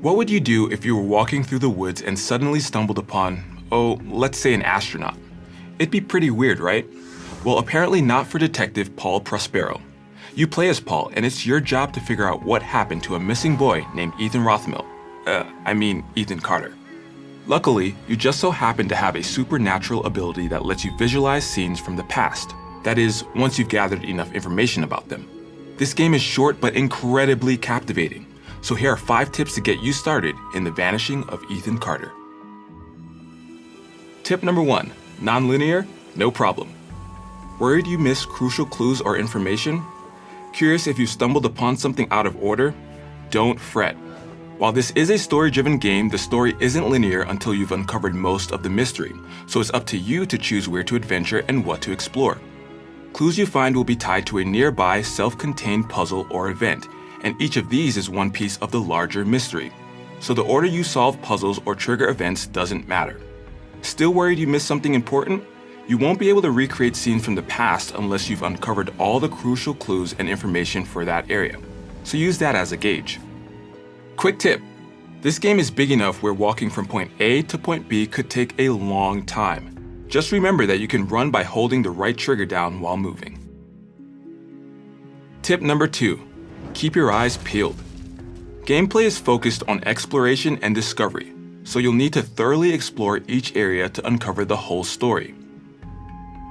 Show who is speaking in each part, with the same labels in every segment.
Speaker 1: What would you do if you were walking through the woods and suddenly stumbled upon, let's say an astronaut? It'd be pretty weird, right? Well, apparently not for Detective Paul Prospero. You play as Paul, and it's your job to figure out what happened to a missing boy named Ethan Ethan Carter. Luckily, you just so happen to have a supernatural ability that lets you visualize scenes from the past. That is, once you've gathered enough information about them. This game is short but incredibly captivating. So here are 5 tips to get you started in the Vanishing of Ethan Carter. Tip number 1, nonlinear, no problem. Worried you missed crucial clues or information? Curious if you stumbled upon something out of order? Don't fret. While this is a story-driven game, the story isn't linear until you've uncovered most of the mystery, so it's up to you to choose where to adventure and what to explore. Clues you find will be tied to a nearby self-contained puzzle or event, and each of these is one piece of the larger mystery. So the order you solve puzzles or trigger events doesn't matter. Still worried you missed something important? You won't be able to recreate scenes from the past unless you've uncovered all the crucial clues and information for that area. So use that as a gauge. Quick tip, this game is big enough where walking from point A to point B could take a long time. Just remember that you can run by holding the right trigger down while moving. Tip number 2, keep your eyes peeled. Gameplay is focused on exploration and discovery, so you'll need to thoroughly explore each area to uncover the whole story.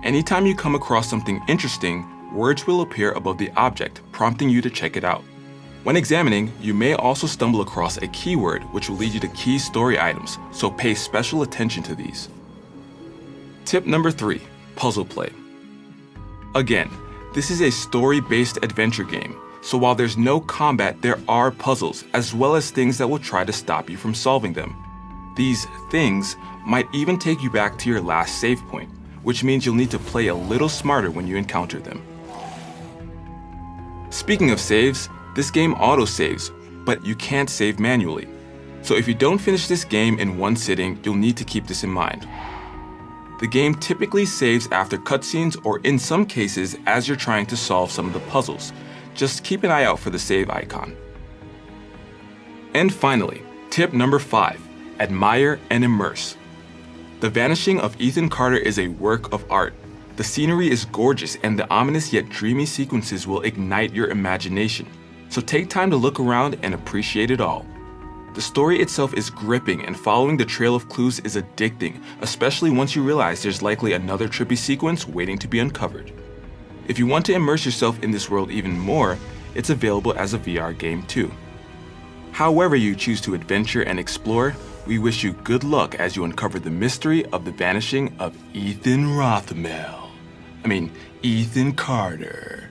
Speaker 1: Anytime you come across something interesting, words will appear above the object, prompting you to check it out. When examining, you may also stumble across a keyword which will lead you to key story items, so pay special attention to these. Tip number 3, puzzle play. Again, this is a story-based adventure game, so while there's no combat, there are puzzles, as well as things that will try to stop you from solving them. These things might even take you back to your last save point, which means you'll need to play a little smarter when you encounter them. Speaking of saves, this game auto-saves, but you can't save manually. So if you don't finish this game in one sitting, you'll need to keep this in mind. The game typically saves after cutscenes or in some cases as you're trying to solve some of the puzzles. Just keep an eye out for the save icon. And finally, tip number 5, admire and immerse. The Vanishing of Ethan Carter is a work of art. The scenery is gorgeous and the ominous yet dreamy sequences will ignite your imagination. So take time to look around and appreciate it all. The story itself is gripping and following the trail of clues is addicting, especially once you realize there's likely another trippy sequence waiting to be uncovered. If you want to immerse yourself in this world even more, it's available as a VR game too. However you choose to adventure and explore, we wish you good luck as you uncover the mystery of the vanishing of Ethan Carter.